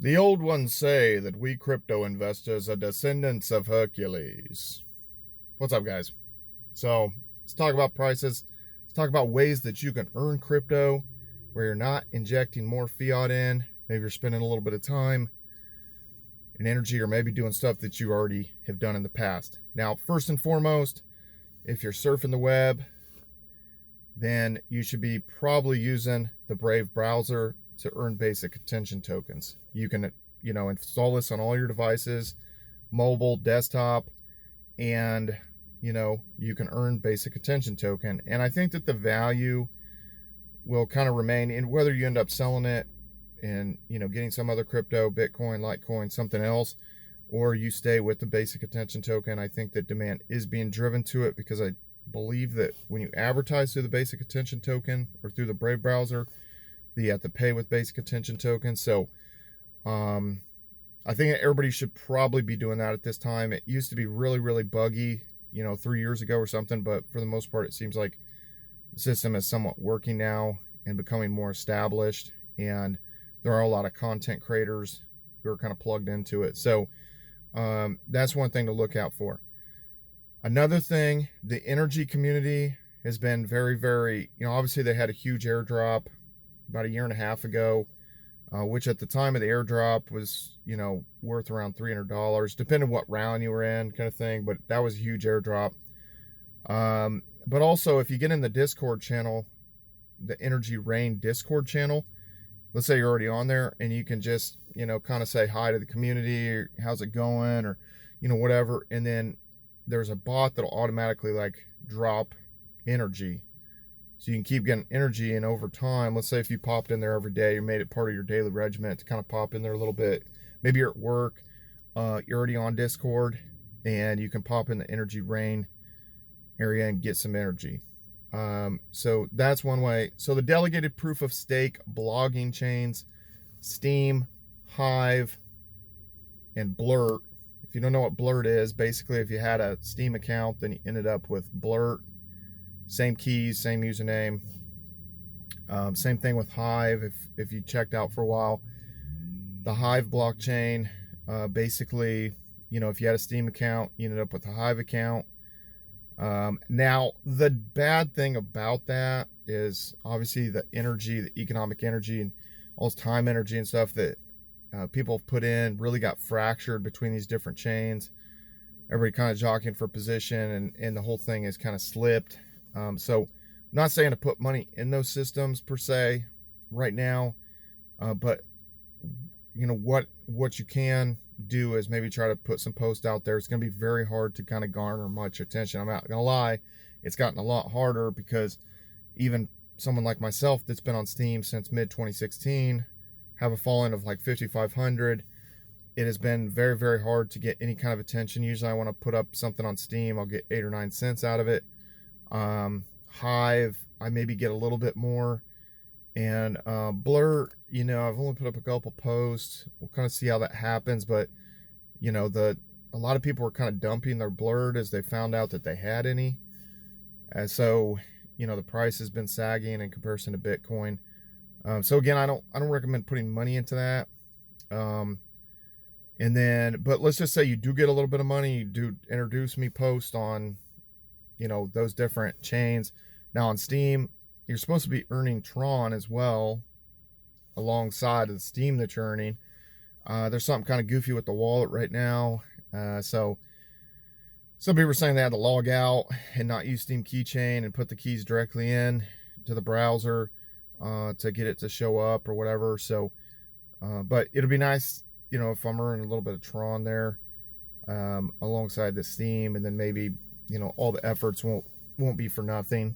The old ones say that we crypto investors are descendants of Hercules. What's up, guys? So let's talk about prices. Let's talk about ways that you can earn crypto where you're not injecting more fiat in. Maybe you're spending a little bit of time and energy, or maybe doing stuff that you already have done in the past. Now, first and foremost, if you're surfing the web, then you should be probably using the Brave browser to earn basic attention tokens. You can, install this on all your devices, mobile, desktop, and, you can earn basic attention token. And I think that the value will kind of remain in whether you end up selling it and, getting some other crypto, Bitcoin, Litecoin, something else, or you stay with the basic attention token. I think that demand is being driven to it because I believe that when you advertise through the basic attention token or through the Brave browser, you have to pay with basic attention tokens. So I think everybody should probably be doing that at this time. It used to be really, really buggy, 3 years ago or something, but for the most part, it seems like the system is somewhat working now and becoming more established. And there are a lot of content creators who are kind of plugged into it. So that's one thing to look out for. Another thing, the energy community has been very, very, obviously they had a huge airdrop about a year and a half ago, which at the time of the airdrop was, worth around $300, depending on what round you were in, kind of thing. But that was a huge airdrop. But also, if you get in the Discord channel, the Energy Rain Discord channel, let's say you're already on there, and you can just, kind of say hi to the community, or how's it going, or, whatever. And then there's a bot that'll automatically like drop energy. So you can keep getting energy, and over time, let's say if you popped in there every day, you made it part of your daily regimen to kind of pop in there a little bit. Maybe you're at work, you're already on Discord, and you can pop in the Energy Rain area and get some energy. So that's one way. So the delegated proof of stake blogging chains, Steem, Hive, and Blurt. If you don't know what Blurt is, basically if you had a Steem account, then you ended up with Blurt. Same keys, same username. Same thing with Hive. If you checked out for a while, the Hive blockchain, basically, if you had a Steem account, you ended up with a Hive account. Now, the bad thing about that is obviously the energy, the economic energy, and all this time energy and stuff that people have put in really got fractured between these different chains. Everybody kind of jockeying for position, and the whole thing is kind of slipped. So I'm not saying to put money in those systems per se right now, but what you can do is maybe try to put some posts out there. It's going to be very hard to kind of garner much attention. I'm not going to lie, it's gotten a lot harder because even someone like myself that's been on Steem since mid 2016 have a following of like 5,500. It has been very, very hard to get any kind of attention. Usually I want to put up something on Steem, I'll get 8 or 9 cents out of it. Hive, I maybe get a little bit more. And Blur, I've only put up a couple posts. We'll kind of see how that happens. But a lot of people were kind of dumping their Blurred as they found out that they had any. And so the price has been sagging in comparison to Bitcoin. So again, I don't recommend putting money into that. And then, but let's just say you do get a little bit of money, you do introduce me post on those different chains. Now on Steem, you're supposed to be earning Tron as well alongside of the Steem that you're earning. There's something kind of goofy with the wallet right now. So some people are saying they had to log out and not use Steem keychain and put the keys directly in to the browser to get it to show up or whatever. So, but it'll be nice, if I'm earning a little bit of Tron there alongside the Steem, and then maybe, all the efforts won't be for nothing.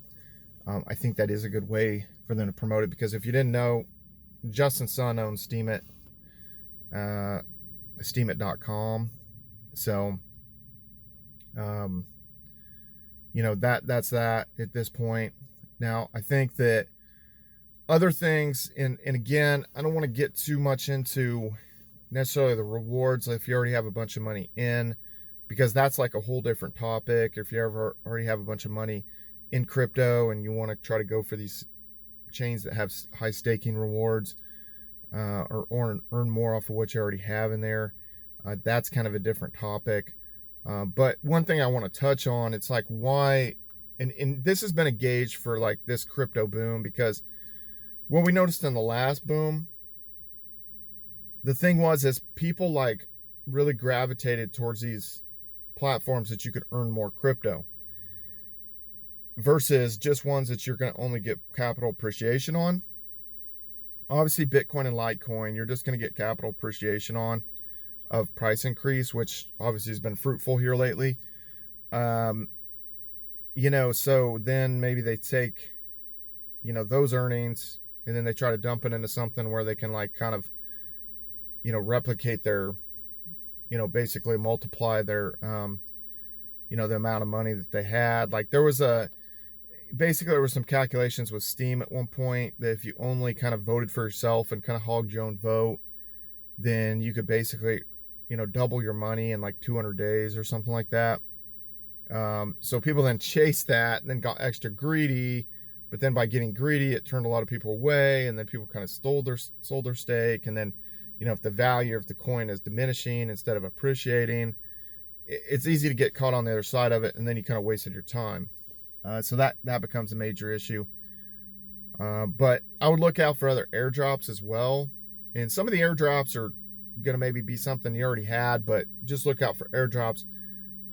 I think that is a good way for them to promote it, because if you didn't know, Justin's son owns Steemit, Steemit.com. So, that's that at this point. Now, I think that other things, and again, I don't want to get too much into necessarily the rewards if you already have a bunch of money in, because that's like a whole different topic. If you ever already have a bunch of money in crypto and you want to try to go for these chains that have high staking rewards, or earn more off of what you already have in there. That's kind of a different topic. But one thing I want to touch on, it's like why, and this has been a gauge for like this crypto boom, because what we noticed in the last boom, the thing was is people like really gravitated towards these platforms that you could earn more crypto versus just ones that you're going to only get capital appreciation on. Obviously, Bitcoin and Litecoin, you're just going to get capital appreciation on of price increase, which obviously has been fruitful here lately. You know, so then maybe they take, you know, those earnings and then they try to dump it into something where they can like kind of, you know, replicate their, you know, basically multiply their, you know, the amount of money that they had. Like there was some calculations with Steam at one point that if you only kind of voted for yourself and kind of hogged your own vote, then you could basically, you know, double your money in like 200 days or something like that. So people then chased that and then got extra greedy, but then by getting greedy, it turned a lot of people away, and then people kind of sold their stake. And then, you know, if the value of the coin is diminishing instead of appreciating, it's easy to get caught on the other side of it, and then you kind of wasted your time. So that becomes a major issue. But I would look out for other airdrops as well. And some of the airdrops are going to maybe be something you already had, but just look out for airdrops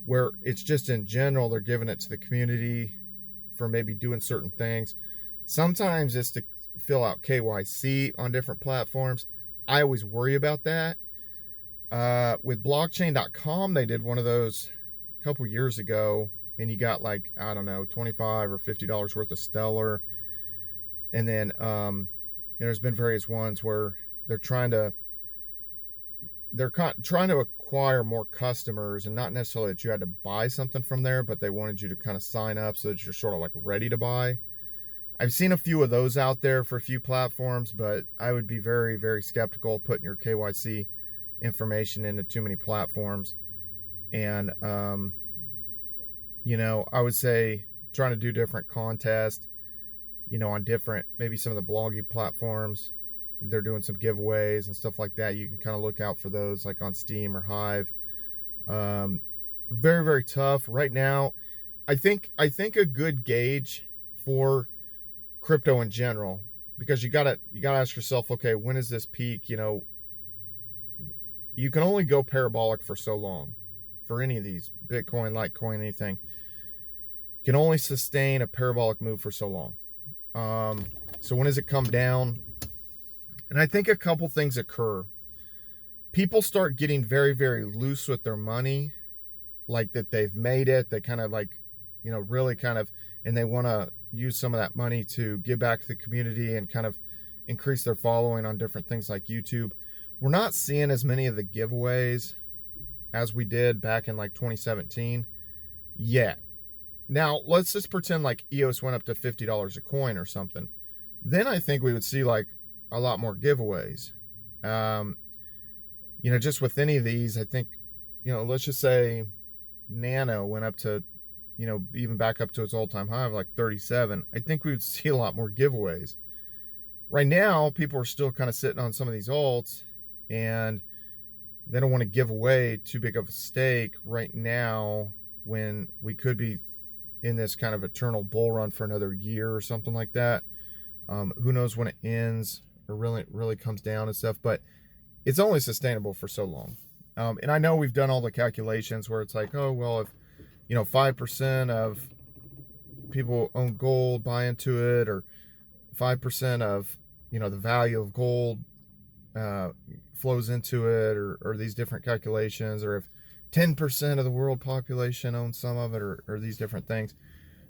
where it's just in general, they're giving it to the community for maybe doing certain things. Sometimes it's to fill out KYC on different platforms. I always worry about that. With blockchain.com, they did one of those a couple years ago, and you got like, I don't know, $25 or $50 worth of Stellar. And then there's been various ones where they're trying to acquire more customers, and not necessarily that you had to buy something from there, but they wanted you to kind of sign up so that you're sort of like ready to buy. I've seen a few of those out there for a few platforms, but I would be very, very skeptical of putting your KYC information into too many platforms. And, you know, I would say trying to do different contests, you know, on different, maybe some of the blogging platforms. They're doing some giveaways and stuff like that. You can kind of look out for those, like on Steam or Hive. Very, very tough right now. I think a good gauge for crypto in general, because you gotta ask yourself, okay, when is this peak? You know, you can only go parabolic for so long for any of these, Bitcoin, Litecoin, anything. You can only sustain a parabolic move for so long. So when does it come down? And I think a couple things occur. People start getting very, very loose with their money, like that they've made it. They kind of like, you know, really kind of, and they want to use some of that money to give back to the community and kind of increase their following on different things like YouTube. We're not seeing as many of the giveaways as we did back in like 2017 yet. Now, let's just pretend like EOS went up to $50 a coin or something. Then I think we would see like a lot more giveaways. You know, just with any of these, I think, you know, let's just say Nano went up to, you know, even back up to its all-time high of like 37. I think we would see a lot more giveaways. Right now, people are still kind of sitting on some of these alts, and they don't want to give away too big of a stake right now when we could be in this kind of eternal bull run for another year or something like that. Who knows when it ends or really comes down and stuff, but it's only sustainable for so long. And I know we've done all the calculations where it's like, oh, well, if, you know, 5% of people own gold, buy into it, or 5% of, you know, the value of gold flows into it, or these different calculations, or if 10% of the world population owns some of it, or these different things,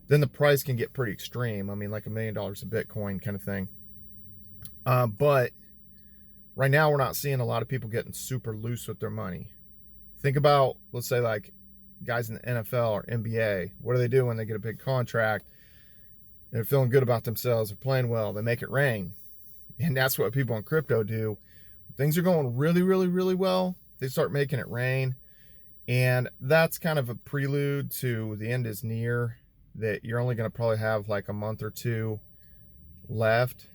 then the price can get pretty extreme. I mean, like $1 million of Bitcoin kind of thing. But right now we're not seeing a lot of people getting super loose with their money. Think about, let's say, like guys in the NFL or NBA. What do they do when they get a big contract? They're feeling good about themselves. They're playing well. They make it rain. And that's what people in crypto do. Things are going really, really, really well. They start making it rain. And that's kind of a prelude to the end is near, that you're only going to probably have like a month or two left.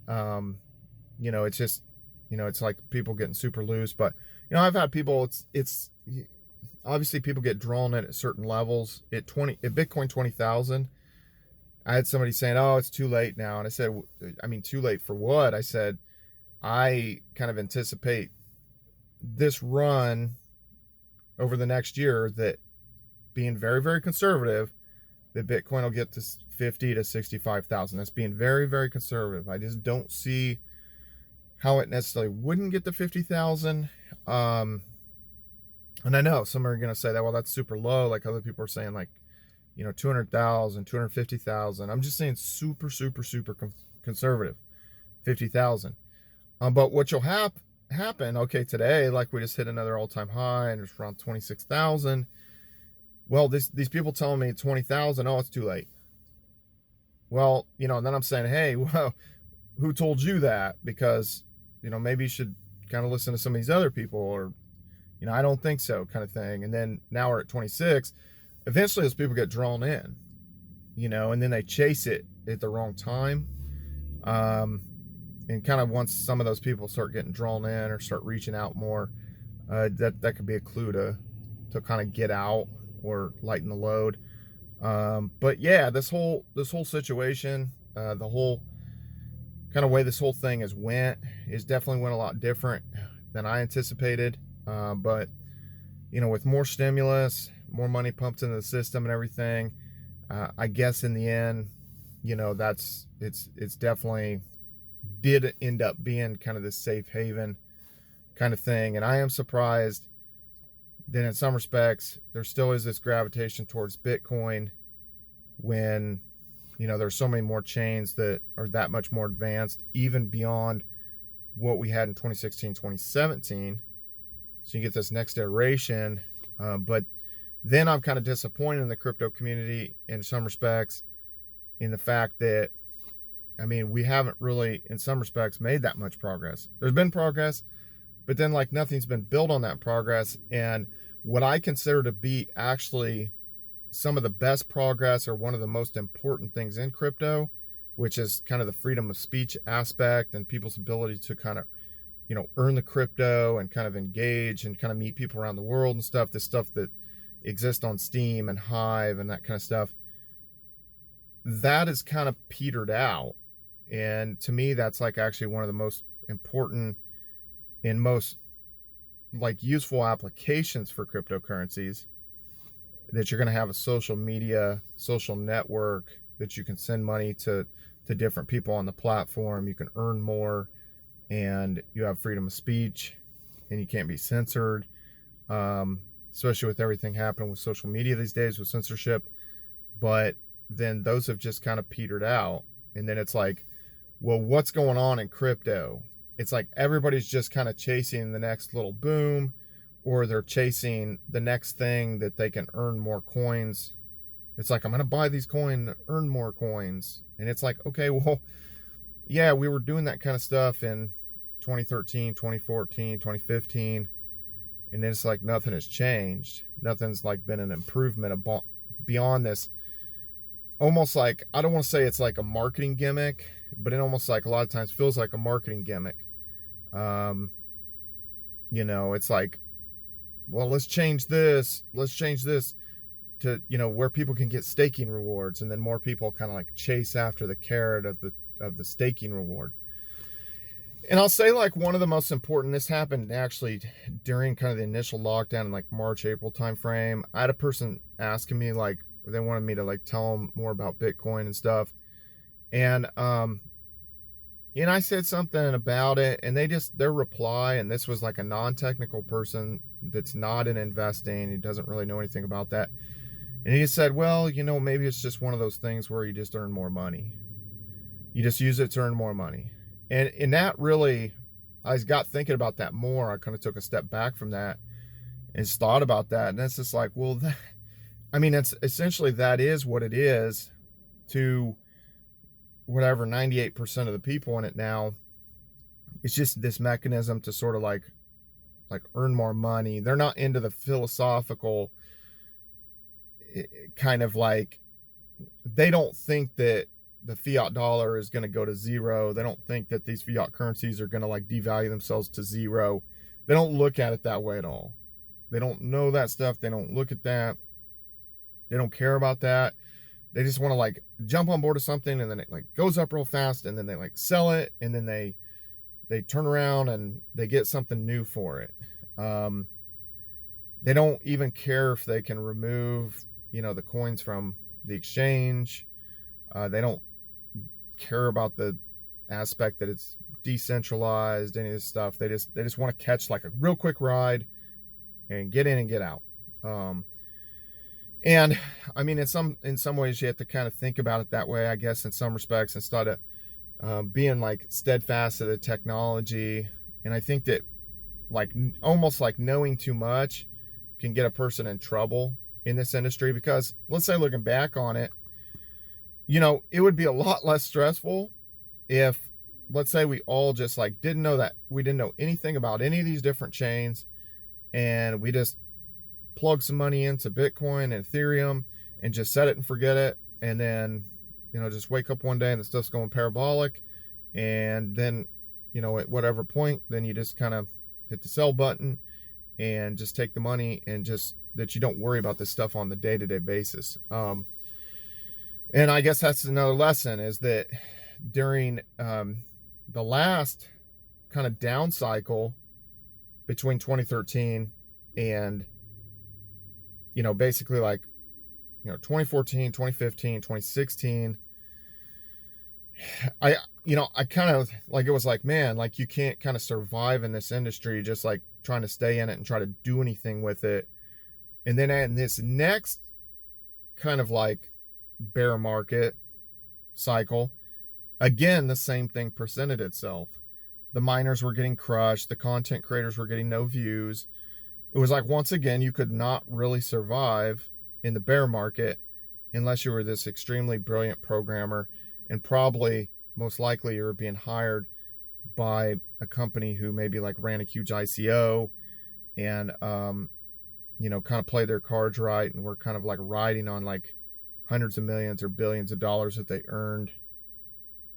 You know, it's just, You know, it's like people getting super loose. But, you know, I've had people, it's obviously people get drawn in at certain levels. At Bitcoin 20,000, I had somebody saying, oh, it's too late now. And I said, I mean, too late for what? I said, I kind of anticipate this run over the next year, that being very, very conservative, that Bitcoin will get to 50 to 65,000. That's being very, very conservative. I just don't see how it necessarily wouldn't get to 50,000. And I know some are going to say that, well, that's super low. Like other people are saying, like, you know, 200,000, 250,000. I'm just saying super, super, super conservative, 50,000. But what will happen, okay, today, like we just hit another all-time high and it's around 26,000. Well, these people telling me 20,000, oh, it's too late. Well, you know, and then I'm saying, hey, well, who told you that? Because, you know, maybe you should kind of listen to some of these other people, or, you know, I don't think so, kind of thing. And then now we're at 26. Eventually those people get drawn in, you know, and then they chase it at the wrong time. And kind of once some of those people start getting drawn in or start reaching out more, that could be a clue to kind of get out or lighten the load. But yeah, this whole situation, the whole kind of way this whole thing has is definitely went a lot different than I anticipated. But you know, with more stimulus, more money pumped into the system and everything, I guess in the end, you know, it's definitely did end up being kind of this safe haven kind of thing. And I am surprised that in some respects there still is this gravitation towards Bitcoin, when, you know, there's so many more chains that are that much more advanced, even beyond what we had in 2016, 2017. So you get this next iteration. But then I'm kind of disappointed in the crypto community in some respects, in the fact that, I mean, we haven't really, in some respects, made that much progress. There's been progress, but then like nothing's been built on that progress. And what I consider to be actually some of the best progress, or one of the most important things in crypto, which is kind of the freedom of speech aspect and people's ability to kind of, you know, earn the crypto and kind of engage and kind of meet people around the world and stuff, this stuff that exists on Steam and Hive and that kind of stuff, that is kind of petered out. And to me, that's like actually one of the most important and most like useful applications for cryptocurrencies, that you're going to have a social media, social network that you can send money to different people on the platform. You can earn more, and you have freedom of speech, and you can't be censored, especially with everything happening with social media these days with censorship. But then those have just kind of petered out. And then it's like, well, what's going on in crypto? It's like everybody's just kind of chasing the next little boom, or they're chasing the next thing that they can earn more coins. It's like, I'm going to buy these coins, earn more coins. And it's like, okay, well, yeah, we were doing that kind of stuff in 2013, 2014, 2015. And it's like nothing has changed. Nothing's like been an improvement beyond this. Almost like, I don't want to say it's like a marketing gimmick, but it almost like a lot of times feels like a marketing gimmick. You know, it's like, well, let's change this to, you know, where people can get staking rewards, and then more people kind of like chase after the carrot of the staking reward. And I'll say, like, one of the most important, this happened actually during kind of the initial lockdown in like March, April timeframe. I had a person asking me, like, they wanted me to like tell them more about Bitcoin and stuff. And I said something about it, and their reply, and this was like a non-technical person that's not in investing, he doesn't really know anything about that. And he said, well, you know, maybe it's just one of those things where you just earn more money. You just use it to earn more money. And that really, I got thinking about that more. I kind of took a step back from that and thought about that. And it's just like, well, I mean, it's essentially, that is what it is to whatever 98% of the people in it now. It's just this mechanism to sort of like earn more money. They're not into the philosophical kind of like, they don't think that the fiat dollar is going to go to zero. They don't think that these fiat currencies are going to like devalue themselves to zero. They don't look at it that way at all. They don't know that stuff. They don't look at that. They don't care about that. They just want to like jump on board of something, and then it like goes up real fast, and then they like sell it, and then they turn around and they get something new for it. They don't even care if they can remove, you know, the coins from the exchange. They don't care about the aspect that it's decentralized, any of this stuff. They just want to catch like a real quick ride and get in and get out. And I mean, in some ways you have to kind of think about it that way, I guess, in some respects, instead of being like steadfast to the technology. And I think that like almost like knowing too much can get a person in trouble in this industry, because let's say, looking back on it, you know, it would be a lot less stressful if, let's say, we all just like we didn't know anything about any of these different chains, and we just plug some money into Bitcoin and Ethereum and just set it and forget it. And then, you know, just wake up one day and the stuff's going parabolic. And then, you know, at whatever point, then you just kind of hit the sell button and just take the money, and just that you don't worry about this stuff on the day-to-day basis. And I guess that's another lesson, is that during the last kind of down cycle between 2013 and, you know, basically like, you know, 2014, 2015, 2016, I kind of like, it was like, man, like you can't kind of survive in this industry just like trying to stay in it and try to do anything with it. And then in this next kind of like bear market cycle, again, the same thing presented itself. The miners were getting crushed. The content creators were getting no views. It was like, once again, you could not really survive in the bear market unless you were this extremely brilliant programmer, and probably most likely you were being hired by a company who maybe like ran a huge ICO and, you know, kind of played their cards right, and were kind of like riding on like hundreds of millions or billions of dollars that they earned,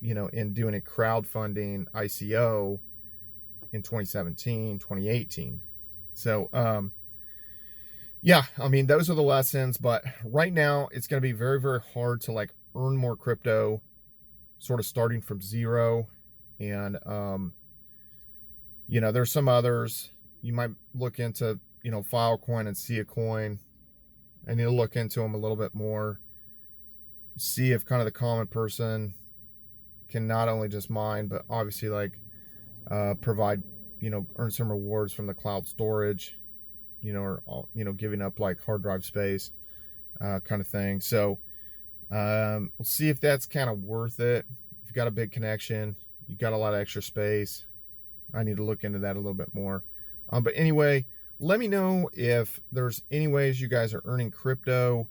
you know, in doing a crowdfunding ICO in 2017, 2018. So, yeah, I mean, those are the lessons, but right now it's going to be very, very hard to like earn more crypto sort of starting from zero. And, you know, there's some others. You might look into, you know, Filecoin and See a Coin. I need to look into them a little bit more, see if kind of the common person can not only just mine, but obviously like provide, you know, earn some rewards from the cloud storage, you know, or, you know, giving up like hard drive space, kind of thing. So we'll see if that's kind of worth it. If you've got a big connection, you've got a lot of extra space, I need to look into that a little bit more. But anyway, let me know if there's any ways you guys are earning crypto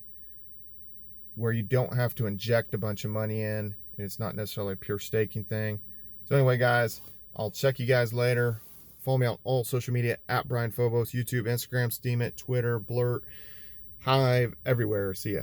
where you don't have to inject a bunch of money in, and it's not necessarily a pure staking thing. So anyway, guys, I'll check you guys later. Follow me on all social media at Brian Phobos, YouTube, Instagram, Steemit, Twitter, Blurt, Hive, everywhere. See ya.